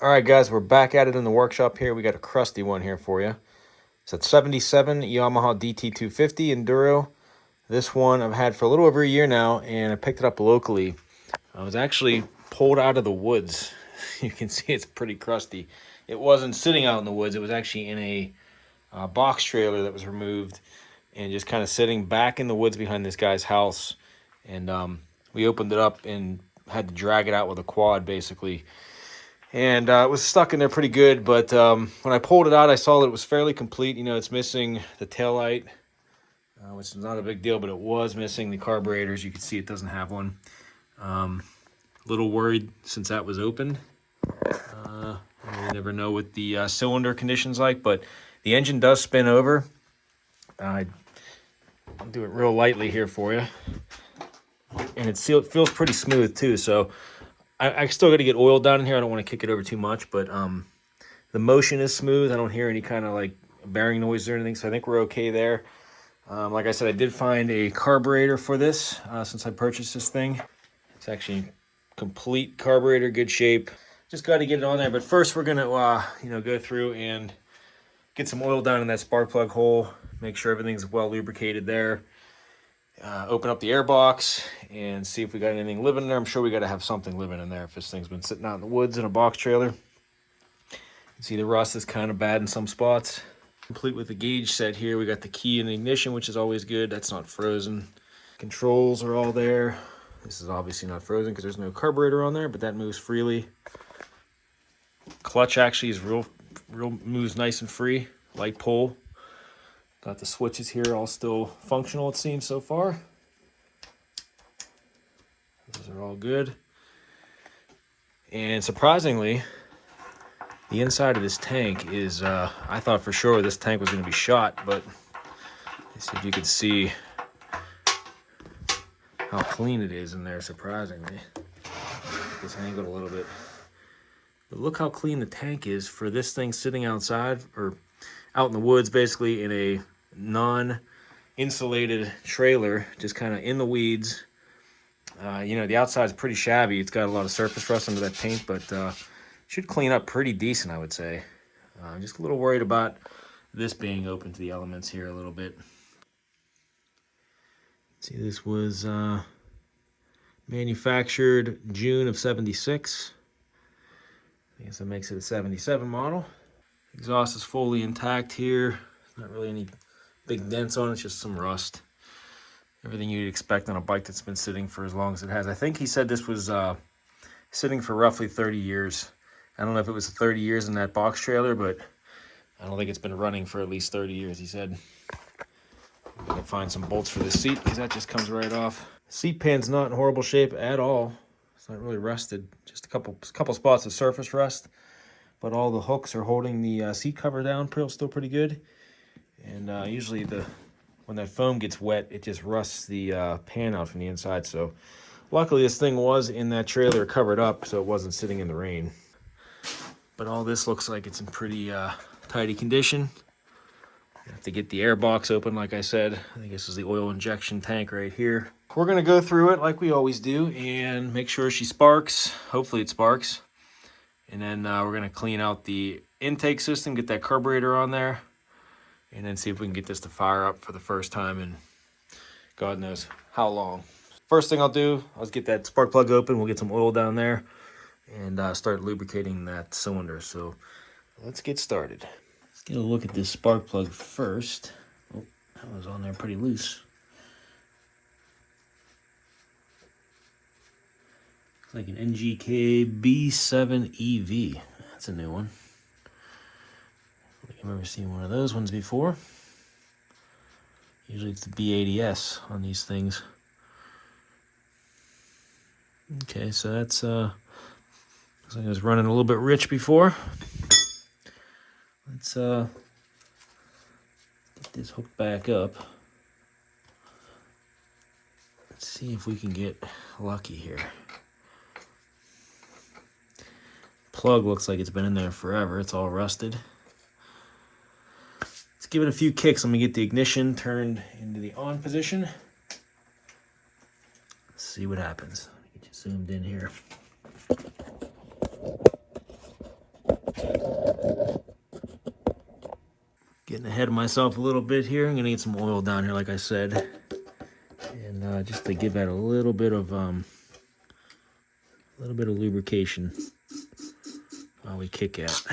All right, guys, we're back at it in the workshop here. We got a crusty one here for you. It's a 77 Yamaha DT250 Enduro. This one I've had for a little over a year now, and I picked it up locally. I was actually pulled out of the woods. You can see it's pretty crusty. It wasn't sitting out in the woods. It was actually in a box trailer that was removed and just kind of sitting back in the woods behind this guy's house. And we opened it up and had to drag it out with a quad, basically. And it was stuck in there pretty good, but when I pulled it out, I saw that it was fairly complete. You know, it's missing the taillight, which is not a big deal, but it was missing the carburetor. As you can see, it doesn't have one. A little worried since that was open. You never know what the cylinder condition's like, but the engine does spin over. I'll do it real lightly here for you. And it feels pretty smooth too, so I still got to get oil down in here. I don't want to kick it over too much, but the motion is smooth. I don't hear any kind of like bearing noise or anything, so I think we're okay there. Like I said, I did find a carburetor for this since I purchased this thing. It's actually complete carburetor, good shape. Just got to get it on there, but first we're gonna go through and get some oil down in that spark plug hole. Make sure everything's well lubricated there. Open up the airbox and see if we got anything living in there. I'm sure we got to have something living in there if this thing's been sitting out in the woods in a box trailer. You can see the rust is kind of bad in some spots. Complete with the gauge set here. We got the key and the ignition, which is always good. That's not frozen. Controls are all there. This is obviously not frozen because there's no carburetor on there, but that moves freely. Clutch actually is real moves nice and free. Light pull. Got the switches here all still functional, it seems, so far. Those are all good. And surprisingly, the inside of this tank is, I thought for sure this tank was going to be shot, but let's see if you can see how clean it is in there, surprisingly. This angled a little bit. But look how clean the tank is for this thing sitting outside, or out in the woods, basically in a non-insulated trailer, just kind of in the weeds. The outside's pretty shabby. It's got a lot of surface rust under that paint, but should clean up pretty decent, I would say. I'm just a little worried about this being open to the elements here a little bit. See, this was manufactured June of '76. I guess that makes it a '77 model. Exhaust is fully intact here. Not really any big dents on it, it's just some rust. Everything you'd expect on a bike that's been sitting for as long as it has. I think he said this was sitting for roughly 30 years. I don't know if it was 30 years in that box trailer, but I don't think it's been running for at least 30 years, he said. I'm gonna find some bolts for this seat because that just comes right off. Seat pan's not in horrible shape at all. It's not really rusted. Just a couple spots of surface rust, but all the hooks are holding the seat cover down still pretty good. And usually when that foam gets wet, it just rusts the pan out from the inside. So luckily this thing was in that trailer covered up, so it wasn't sitting in the rain. But all this looks like it's in pretty tidy condition. You have to get the airbox open, like I said. I think this is the oil injection tank right here. We're gonna go through it like we always do and make sure she sparks. Hopefully it sparks. And then we're gonna clean out the intake system, get that carburetor on there, and then see if we can get this to fire up for the first time in God knows how long. First thing I'll do, I'll get that spark plug open. We'll get some oil down there and start lubricating that cylinder. So let's get started. Let's get a look at this spark plug first. Oh, that was on there pretty loose. Looks like an NGK B7EV. That's a new one. I don't think I've ever seen one of those ones before. Usually it's the B80S on these things. Okay, so that's looks like it was running a little bit rich before. Let's get this hooked back up. Let's see if we can get lucky here. Plug looks like it's been in there forever. It's all rusted. Let's give it a few kicks. Let me get the ignition turned into the on position. Let's see what happens. Get you zoomed in here. Getting ahead of myself a little bit here. I'm gonna get some oil down here, like I said, and just to give that a little bit of lubrication while we kick out.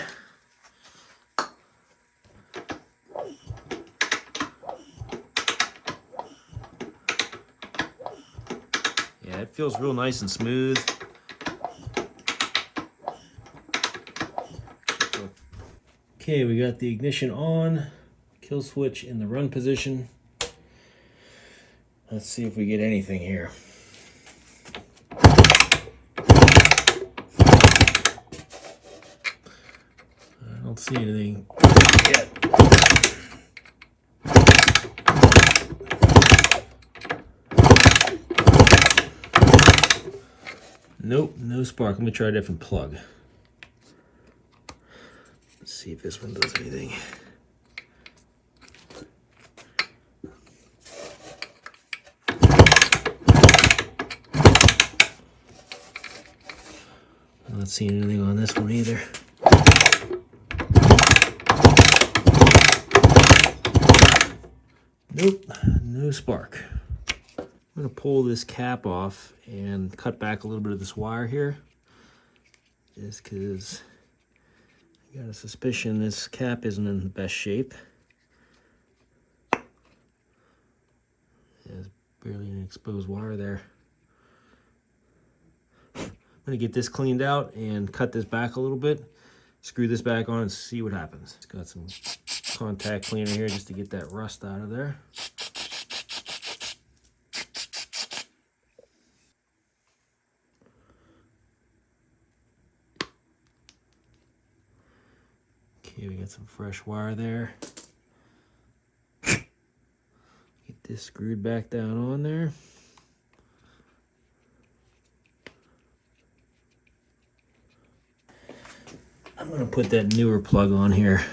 Yeah, it feels real nice and smooth. Okay, we got the ignition on, kill switch in the run position. Let's see if we get anything here. I don't see anything yet. Nope, no spark. I'm gonna try a different plug. Let's see if this one does anything. I'm not seeing anything on this one either. Nope, no spark. I'm gonna pull this cap off and cut back a little bit of this wire here, just because I got a suspicion this cap isn't in the best shape. There's barely an exposed wire there. I'm gonna get this cleaned out and cut this back a little bit, screw this back on and see what happens. It's got some contact cleaner here just to get that rust out of there. Okay, we got some fresh wire there. Get this screwed back down on there. I'm gonna put that newer plug on here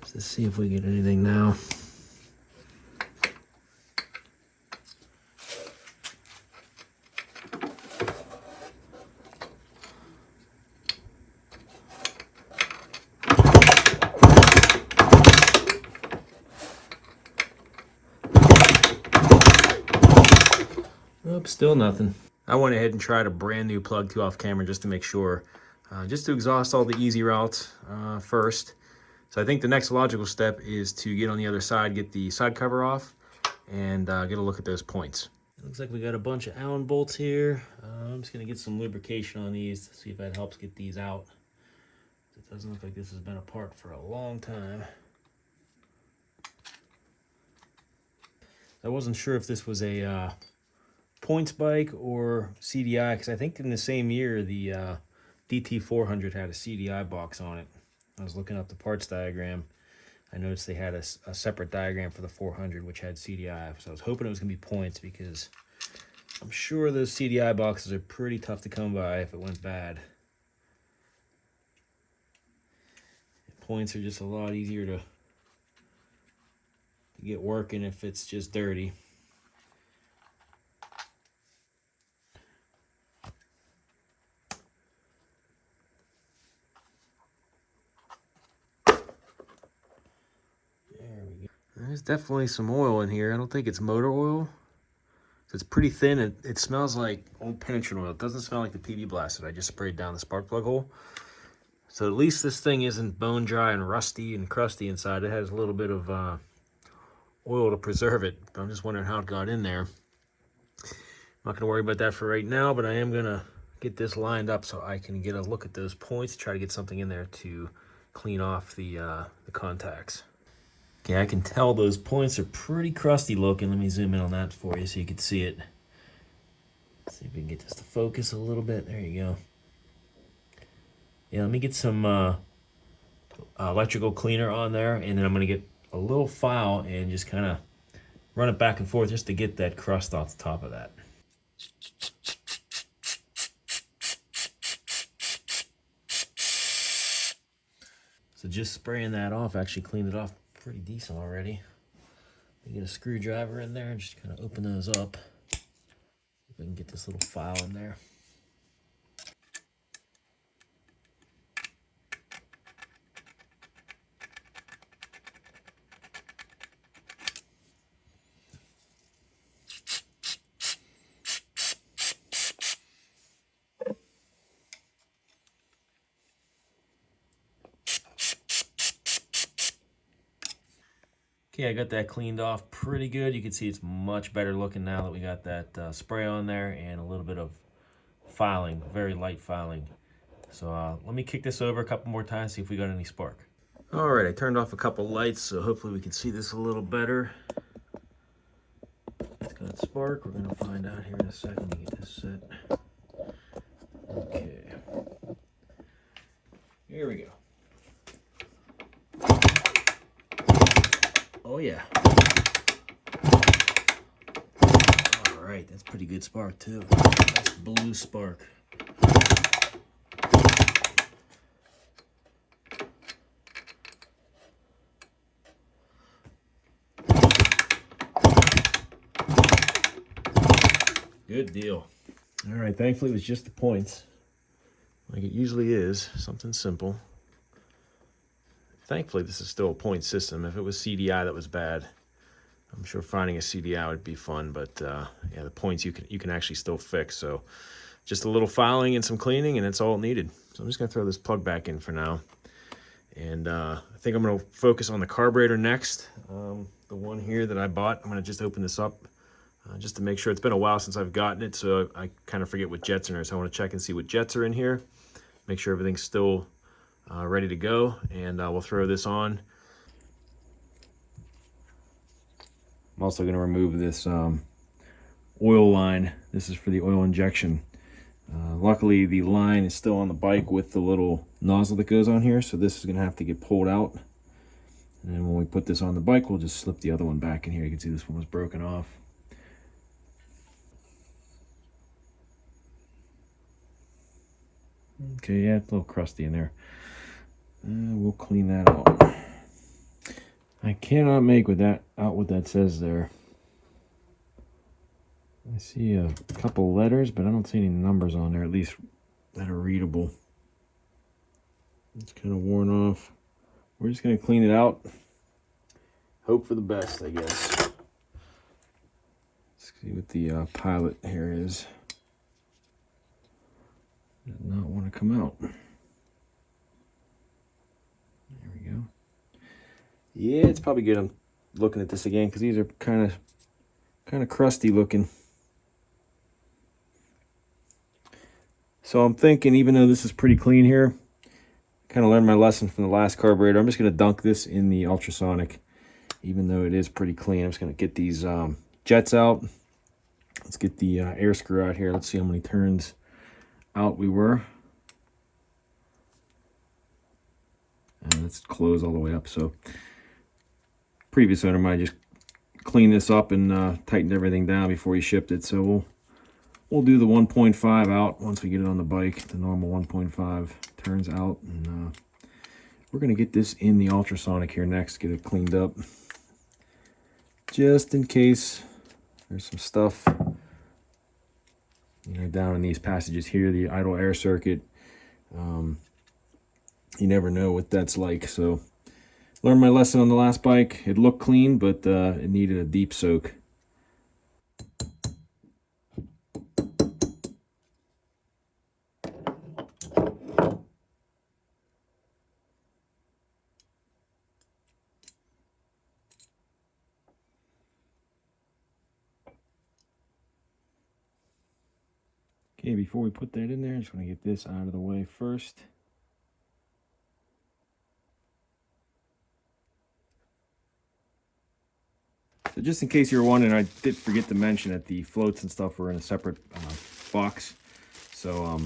just to see if we get anything now. Nope, still nothing. I went ahead and tried a brand new plug too off camera just to make sure, just to exhaust all the easy routes first. So I think the next logical step is to get on the other side, get the side cover off, and get a look at those points. It looks like we got a bunch of Allen bolts here. I'm just gonna get some lubrication on these to see if that helps get these out. It doesn't look like this has been apart for a long time. I wasn't sure if this was a points bike or CDI, because I think in the same year the DT400 had a CDI box on it. I was looking up the parts diagram. I noticed they had a separate diagram for the 400 which had CDI, so I was hoping it was going to be points, because I'm sure those CDI boxes are pretty tough to come by if it went bad. Points are just a lot easier to get working if it's just dirty. There's definitely some oil in here. I don't think it's motor oil. It's pretty thin. It smells like old penetrating oil. It doesn't smell like the PB Blast that I just sprayed down the spark plug hole. So at least this thing isn't bone dry and rusty and crusty inside. It has a little bit of oil to preserve it. But I'm just wondering how it got in there. I'm not going to worry about that for right now, but I am going to get this lined up so I can get a look at those points, try to get something in there to clean off the contacts. Okay, I can tell those points are pretty crusty looking. Let me zoom in on that for you so you can see it. Let's see if we can get this to focus a little bit. There you go. Yeah, let me get some electrical cleaner on there, and then I'm going to get a little file and just kind of run it back and forth just to get that crust off the top of that. So just spraying that off actually cleaned it off pretty decent already. Get a screwdriver in there and just kind of open those up. See if I can get this little file in there. Okay, I got that cleaned off pretty good. You can see it's much better looking now that we got that spray on there and a little bit of filing, very light filing. So let me kick this over a couple more times, see if we got any spark. All right, I turned off a couple lights, so hopefully we can see this a little better. It's got spark. We're gonna find out here in a second. Let me get this set. Okay. Here we go. Oh yeah. All right, that's pretty good spark too. Nice blue spark. Good deal. All right, thankfully it was just the points, like it usually is, something simple. Thankfully this is still a point system. If it was CDI that was bad, I'm sure finding a CDI would be fun, but yeah, the points you can actually still fix. So just a little filing and some cleaning, and it's all it needed. So I'm just gonna throw this plug back in for now. And I think I'm gonna focus on the carburetor next. The one here that I bought, I'm gonna just open this up just to make sure. It's been a while since I've gotten it, so I kind of forget what jets are in there. So I wanna check and see what jets are in here, make sure everything's still ready to go, and we'll throw this on. I'm also going to remove this oil line. This is for the oil injection. Luckily, the line is still on the bike with the little nozzle that goes on here, so this is going to have to get pulled out. And then when we put this on the bike, we'll just slip the other one back in here. You can see this one was broken off. Okay, yeah, it's a little crusty in there. We'll clean that out. I cannot make out what that says there. I see a couple letters, but I don't see any numbers on there, at least that are readable. It's kind of worn off. We're just going to clean it out. Hope for the best, I guess. Let's see what the pilot here is. Does not want to come out. There we go. Yeah, it's probably good I'm looking at this again because these are kind of crusty looking. So I'm thinking, even though this is pretty clean here, kind of learned my lesson from the last carburetor. I'm just going to dunk this in the ultrasonic, even though it is pretty clean. I'm just going to get these jets out. Let's get the air screw out here. Let's see how many turns out we were. And let's close all the way up. So previous owner might just clean this up and tightened everything down before he shipped it. So we'll do the 1.5 out once we get it on the bike. The normal 1.5 turns out, and we're gonna get this in the ultrasonic here next. Get it cleaned up, just in case there's some stuff, down in these passages here. The idle air circuit. You never know what that's like. So learned my lesson on the last bike. It looked clean, but it needed a deep soak. Okay, before we put that in there, I just want to get this out of the way first. So just in case you were wondering, I did forget to mention that the floats and stuff were in a separate box. So,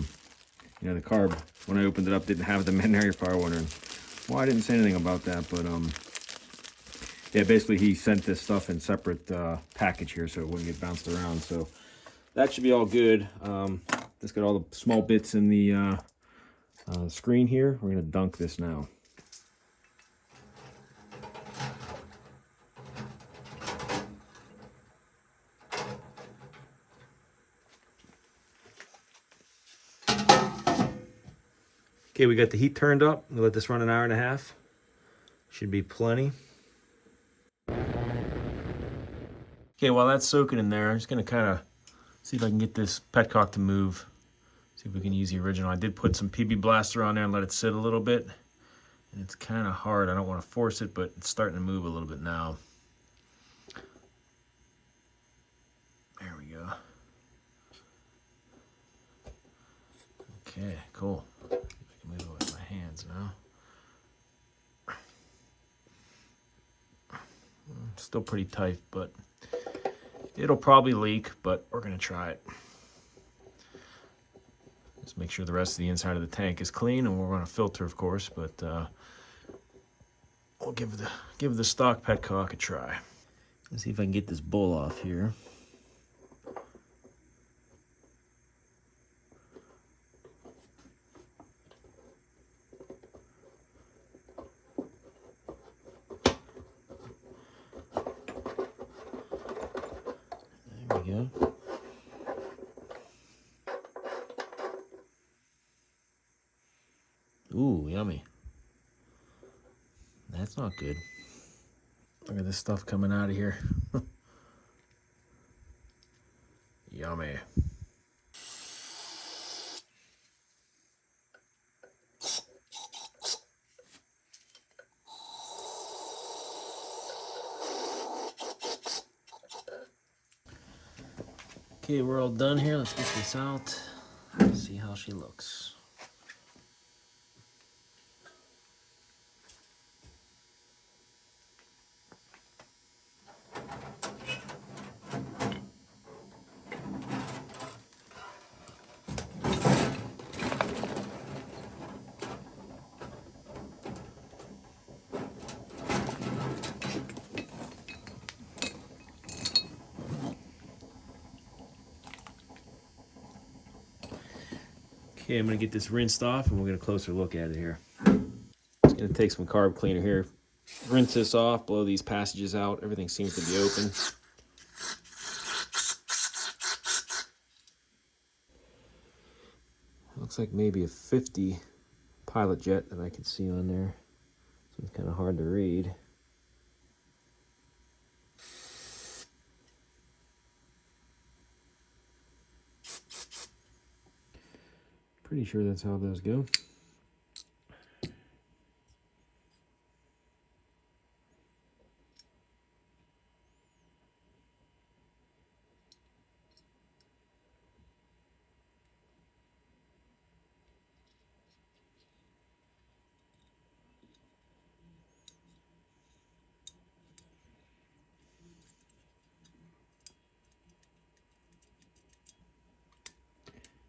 the carb, when I opened it up, didn't have them in there. You're probably wondering why I didn't say anything about that. But, yeah, basically he sent this stuff in separate package here so it wouldn't get bounced around. So that should be all good. Just got all the small bits in the screen here. We're going to dunk this now. Okay, we got the heat turned up. We'll let this run an hour and a half. Should be plenty. Okay, while that's soaking in there, I'm just gonna kind of see if I can get this petcock to move. See if we can use the original. I did put some PB Blaster on there and let it sit a little bit. And it's kind of hard. I don't want to force it, but it's starting to move a little bit now. Okay, cool. I can move it with my hands now. Still pretty tight, but it'll probably leak, but we're gonna try it. Just make sure the rest of the inside of the tank is clean, and we're gonna filter, of course, but we'll give the stock petcock a try. Let's see if I can get this bowl off here. There we go. Ooh, yummy. That's not good. Look at this stuff coming out of here. Yummy. Okay, we're all done here. Let's get this out. See how she looks. Okay, I'm gonna get this rinsed off and we'll get a closer look at it here. Just gonna take some carb cleaner here, rinse this off, blow these passages out. Everything seems to be open. Looks like maybe a 50 pilot jet that I can see on there. So it's kind of hard to read. Pretty sure that's how those go.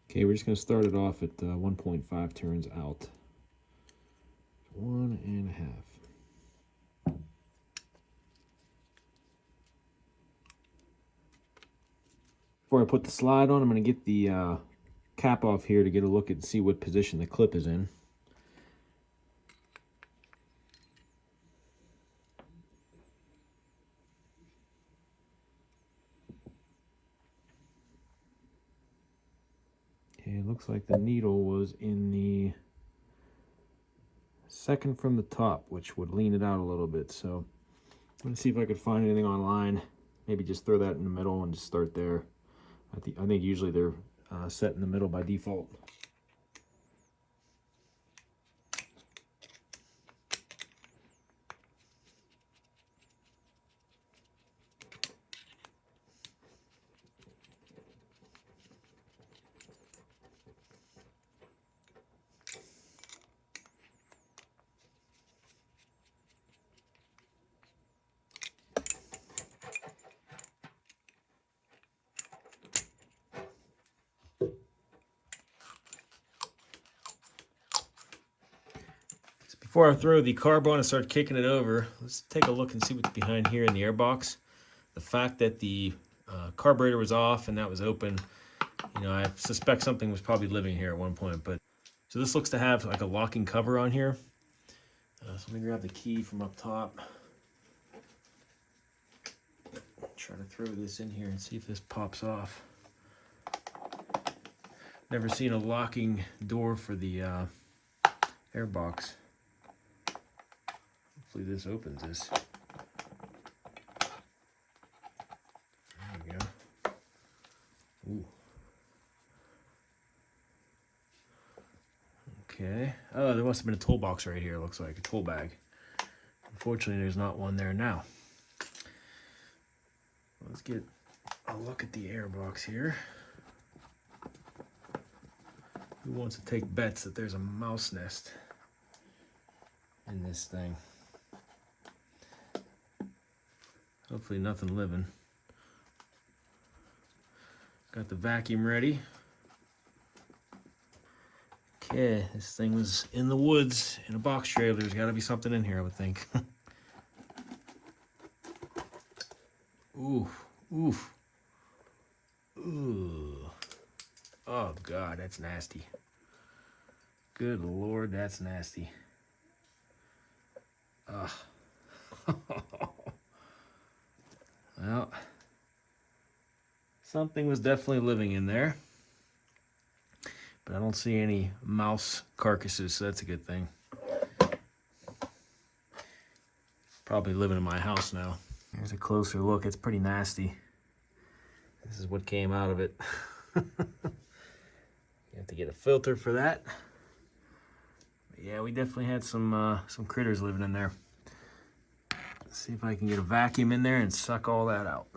Okay, we're just going to start it off at 1.5 turns out. 1.5. Before I put the slide on, I'm going to get the cap off here to get a look and see what position the clip is in. Okay, it looks like the needle was in the second from the top, which would lean it out a little bit. So I'm going to see if I could find anything online. Maybe just throw that in the middle and just start there. I think usually they're set in the middle by default. Before I throw the carb on and start kicking it over, let's take a look and see what's behind here in the airbox. The fact that the carburetor was off and that was open, you know, I suspect something was probably living here at one point. But so this looks to have like a locking cover on here. So let me grab the key from up top. Try to throw this in here and see if this pops off. Never seen a locking door for the airbox. Hopefully this opens this. There we go. Ooh. Okay. Oh, there must have been a toolbox right here. It looks like a tool bag. Unfortunately, there's not one there now. Let's get a look at the airbox here. Who wants to take bets that there's a mouse nest in this thing? Hopefully nothing living. Got the vacuum ready. Okay, this thing was in the woods in a box trailer. There's got to be something in here, I would think. Oof, oof. Ooh. Oh God, that's nasty. Good Lord, that's nasty. Ugh. Well, something was definitely living in there. But I don't see any mouse carcasses, so that's a good thing. Probably living in my house now. Here's a closer look. It's pretty nasty. This is what came out of it. You have to get a filter for that. But yeah, we definitely had some critters living in there. Let's see if I can get a vacuum in there and suck all that out.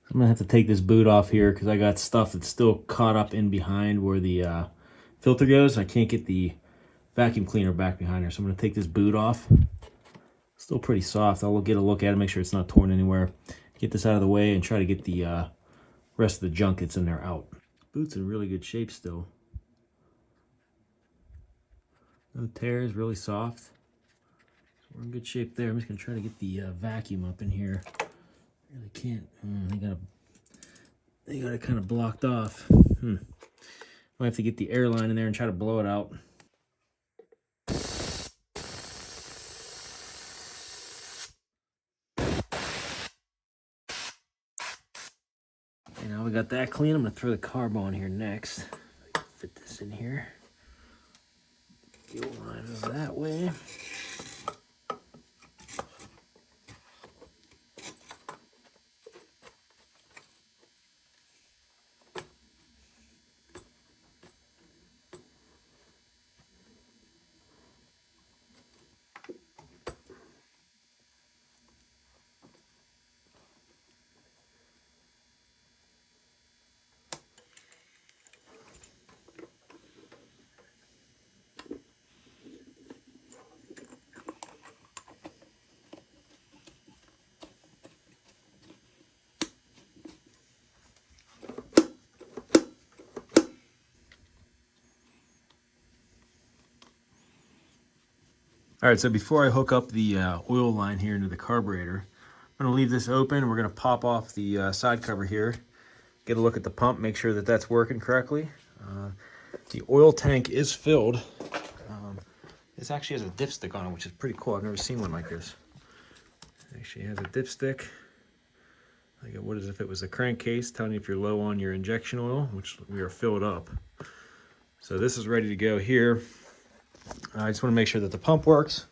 I'm gonna have to take this boot off here because I got stuff that's still caught up in behind where the filter goes. I can't get the vacuum cleaner back behind here, so I'm gonna take this boot off. Still pretty soft. I'll get a look at it, make sure it's not torn anywhere. Get this out of the way and try to get the rest of the junk that's in there out. Boot's in really good shape still. No tears, really soft. So we're in good shape there. I'm just gonna try to get the vacuum up in here. Really can't. They got it kind of blocked off. Might have to get the air line in there and try to blow it out. And now we got that clean. I'm gonna throw the carb on here next. Fit this in here. Fuel line is that way. All right, so before I hook up the oil line here into the carburetor, I'm gonna leave this open. We're gonna pop off the side cover here, get a look at the pump, make sure that that's working correctly. The oil tank is filled. This actually has a dipstick on it, which is pretty cool. I've never seen one like this. It actually has a dipstick. Like what as if it was a crankcase, telling you if you're low on your injection oil, which we are filled up. So this is ready to go here. I just want to make sure that the pump works.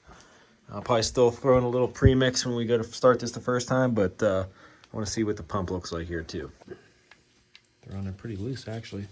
I'll probably still throw in a little premix when we go to start this the first time, but I want to see what the pump looks like here too. They're running pretty loose actually.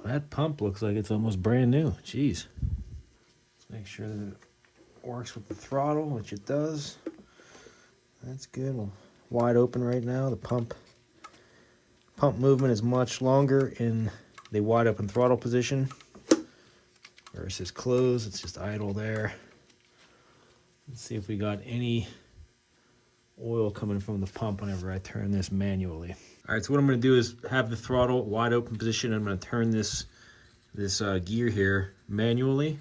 That pump looks like it's almost brand new. Jeez. Let's make sure that it works with the throttle, which it does. That's good. Well, wide open right now. The pump movement is much longer in the wide open throttle position versus closed. It's just idle there. Let's see if we got any oil coming from the pump whenever I turn this manually. All right, so what I'm going to do is have the throttle wide open position. I'm going to turn this gear here manually,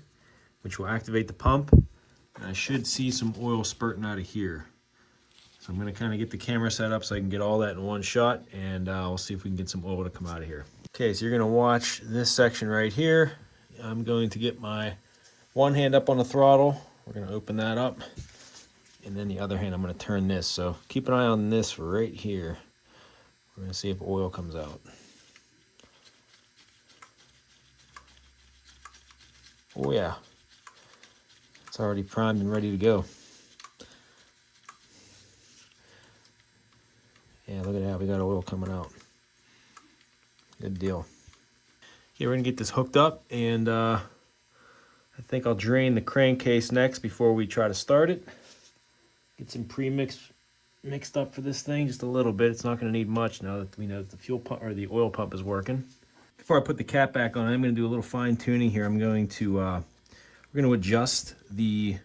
which will activate the pump. And I should see some oil spurting out of here. So I'm going to kind of get the camera set up so I can get all that in one shot, and we'll see if we can get some oil to come out of here. Okay, so you're going to watch this section right here. I'm going to get my one hand up on the throttle. We're going to open that up, and then the other hand I'm going to turn this. So keep an eye on this right here. We're going to see if oil comes out. Oh yeah, it's already primed and ready to go. Yeah, look at that, we got oil coming out. Good deal. Okay, we're gonna get this hooked up, and I think I'll drain the crankcase next before we try to start it. Get some mixed up for this thing, just a little bit. It's not gonna need much now that we know that the fuel pump or the oil pump is working. Before I put the cap back on, I'm gonna do a little fine tuning here. I'm going to we're going to adjust the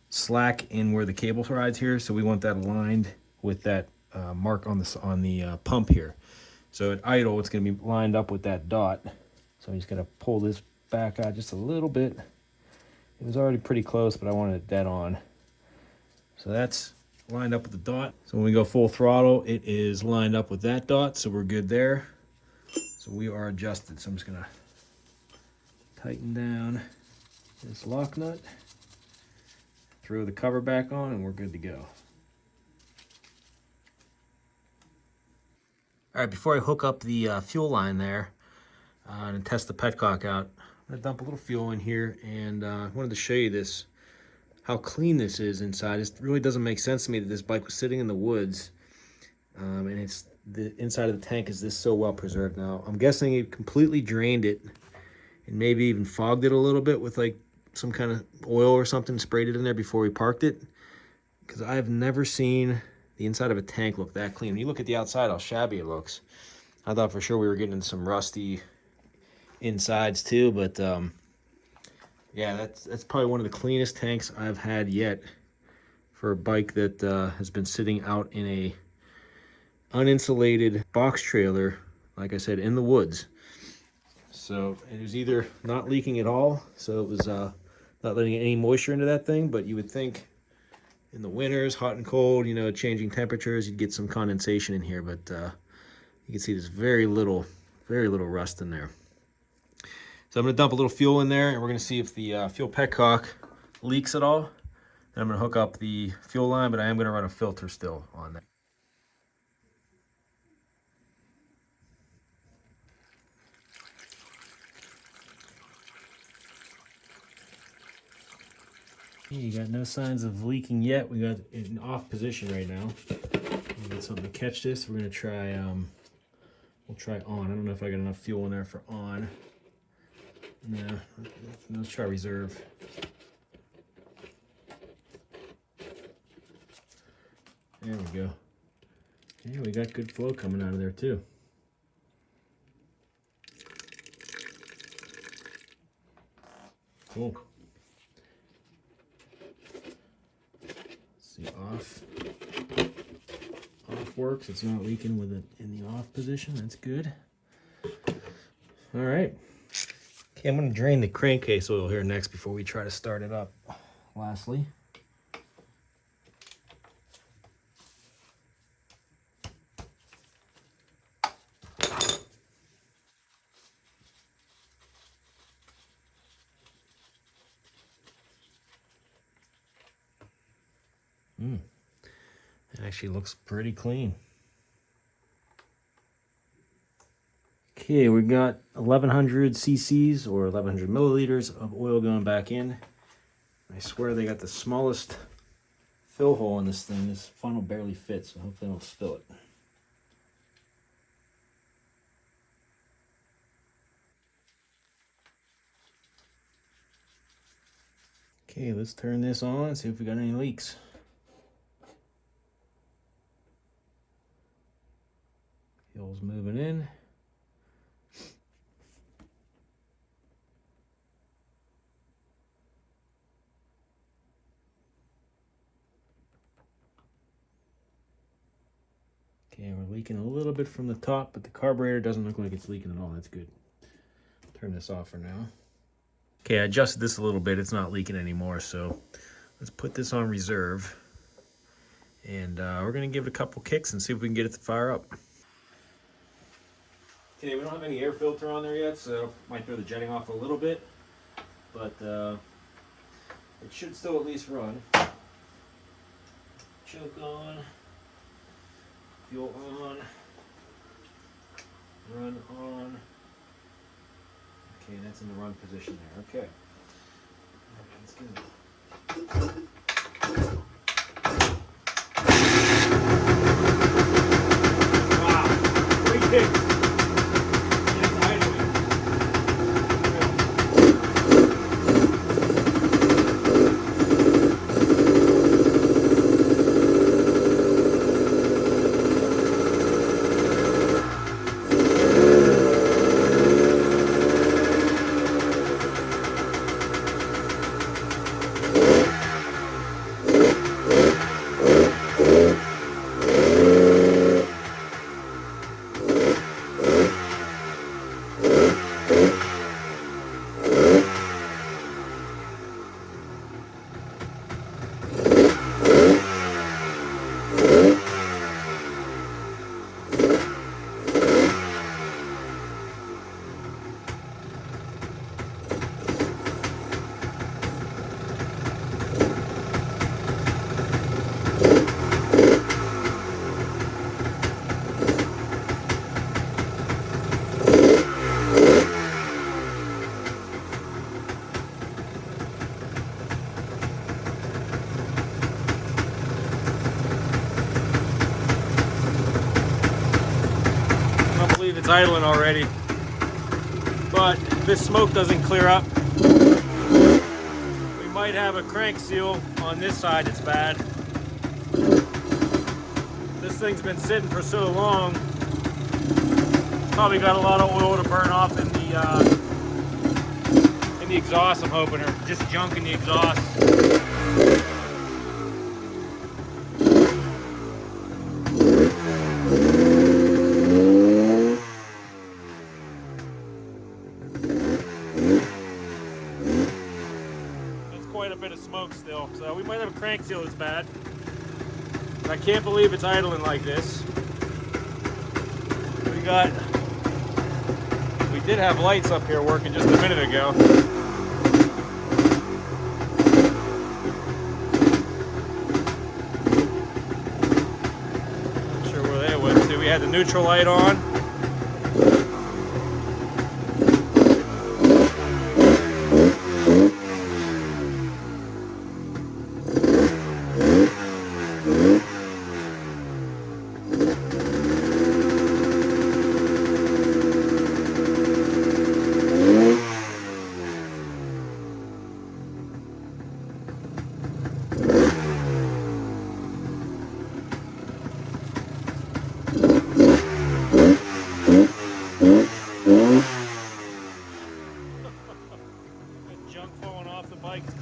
slack in where the cable rides here, so we want that aligned with that mark on the pump here. So at idle, it's going to be lined up with that dot. So I'm just going to pull this back out just a little bit. It was already pretty close, but I wanted it dead on. So that's lined up with the dot. So when we go full throttle, it is lined up with that dot, so we're good there. So we are adjusted. So I'm just going to tighten down this lock nut, throw the cover back on, and we're good to go. All right, before I hook up the fuel line there and test the petcock out, I'm gonna dump a little fuel in here, and I wanted to show you this, how clean this is inside. It really doesn't make sense to me that this bike was sitting in the woods, and it's the inside of the tank is this so well preserved. Now, I'm guessing it completely drained it and maybe even fogged it a little bit with like some kind of oil or something, sprayed it in there before we parked it, because I've never seen the inside of a tank look that clean. When you look at the outside, how shabby it looks. I thought for sure we were getting some rusty insides too, but yeah, that's probably one of the cleanest tanks I've had yet for a bike that has been sitting out in a uninsulated box trailer, like I said, in the woods. So it was either not leaking at all, so it was not letting any moisture into that thing, but you would think in the winters, hot and cold, you know, changing temperatures, you'd get some condensation in here, but you can see there's very little rust in there. So I'm going to dump a little fuel in there, and we're going to see if the fuel petcock leaks at all. And I'm going to hook up the fuel line, but I am going to run a filter still on that. You got no signs of leaking yet. We got it in off position right now. We got something to catch this. We're gonna try. We'll try on. I don't know if I got enough fuel in there for on. No, let's try reserve. There we go. Yeah, we got good flow coming out of there too. Cool. See, off works. It's not leaking with it in the off position. That's good. All right. Okay, I'm going to drain the crankcase oil here next before we try to start it up. Lastly. It actually looks pretty clean. Okay, we got 1100 cc's or 1100 milliliters of oil going back in. I swear they got the smallest fill hole in this thing. This funnel barely fits, so hopefully I don't spill it. Okay, let's turn this on, see if we got any leaks. Fuel's moving in. Okay, we're leaking a little bit from the top, but the carburetor doesn't look like it's leaking at all. That's good. Turn this off for now. Okay, I adjusted this a little bit. It's not leaking anymore, so let's put this on reserve. And we're going to give it a couple kicks and see if we can get it to fire up. Okay, we don't have any air filter on there yet, so might throw the jetting off a little bit, but it should still at least run. Choke on, fuel on, run on. Okay, that's in the run position there. Okay. All right, let's go. Wow, great kick. It's idling already, but if this smoke doesn't clear up, we might have a crank seal on this side that's bad. This thing's been sitting for so long, probably got a lot of oil to burn off in the exhaust, I'm hoping, or just junk in the exhaust. Quite a bit of smoke still, so we might have a crank seal that's bad. But I can't believe it's idling like this. We did have lights up here working just a minute ago. Not sure where they went to. We had the neutral light on.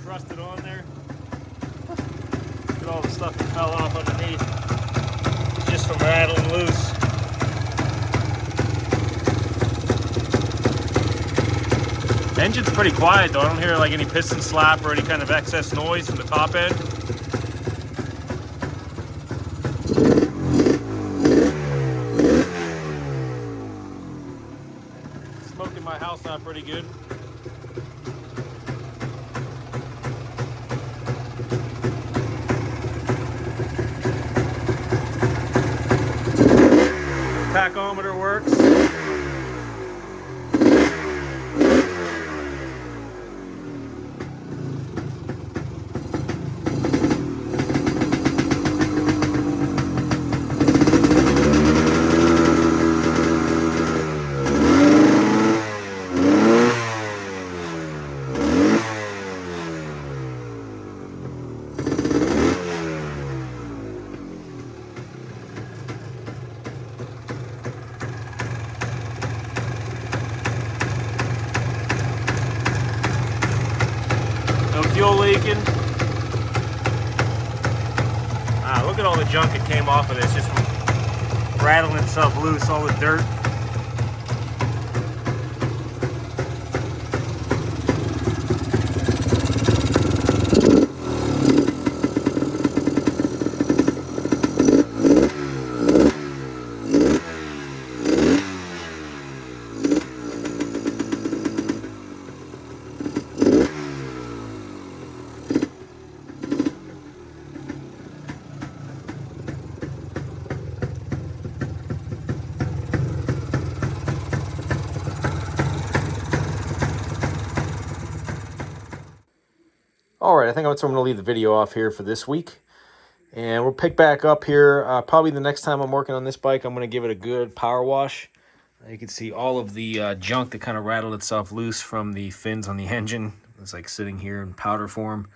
Crusted on there. Look at all the stuff that fell off underneath just from rattling loose. Engine's pretty quiet though. I don't hear like any piston slap or any kind of excess noise from the top end. Smoking my house out pretty good. Tachometer works. No fuel leaking. Look at all the junk that came off of this just from rattling itself loose, all the dirt. All right, I think that's where I'm going to leave the video off here for this week. And we'll pick back up here. Probably the next time I'm working on this bike, I'm going to give it a good power wash. You can see all of the junk that kind of rattled itself loose from the fins on the engine. It's like sitting here in powder form.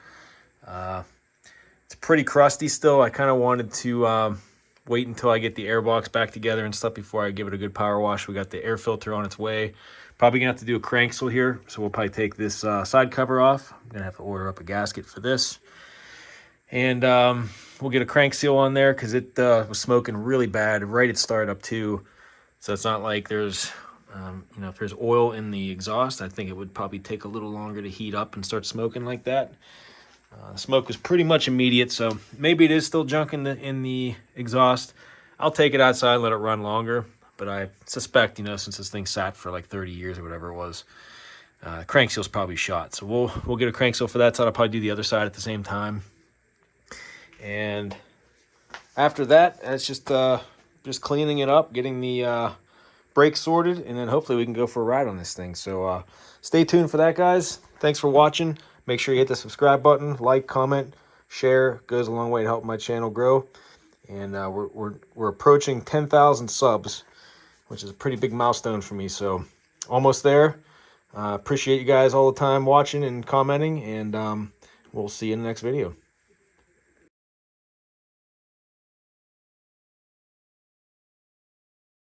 It's pretty crusty still. I kind of wanted to wait until I get the airbox back together and stuff before I give it a good power wash. We got the air filter on its way. Probably gonna have to do a crank seal here, so we'll probably take this side cover off. I'm gonna have to order up a gasket for this. And we'll get a crank seal on there because it was smoking really bad right at startup too. So it's not like there's, you know, if there's oil in the exhaust, I think it would probably take a little longer to heat up and start smoking like that. The smoke was pretty much immediate, so maybe it is still junk in the exhaust. I'll take it outside and let it run longer, but I suspect, you know, since this thing sat for like 30 years or whatever it was, crank seal's probably shot. So we'll get a crank seal for that side. I'll probably do the other side at the same time. And after that, it's just cleaning it up, getting the brakes sorted, and then hopefully we can go for a ride on this thing. So stay tuned for that, guys. Thanks for watching. Make sure you hit the subscribe button, like, comment, share. Goes a long way to help my channel grow. And we're approaching 10,000 subs, which is a pretty big milestone for me. So almost there. Appreciate you guys all the time watching and commenting, and we'll see you in the next video.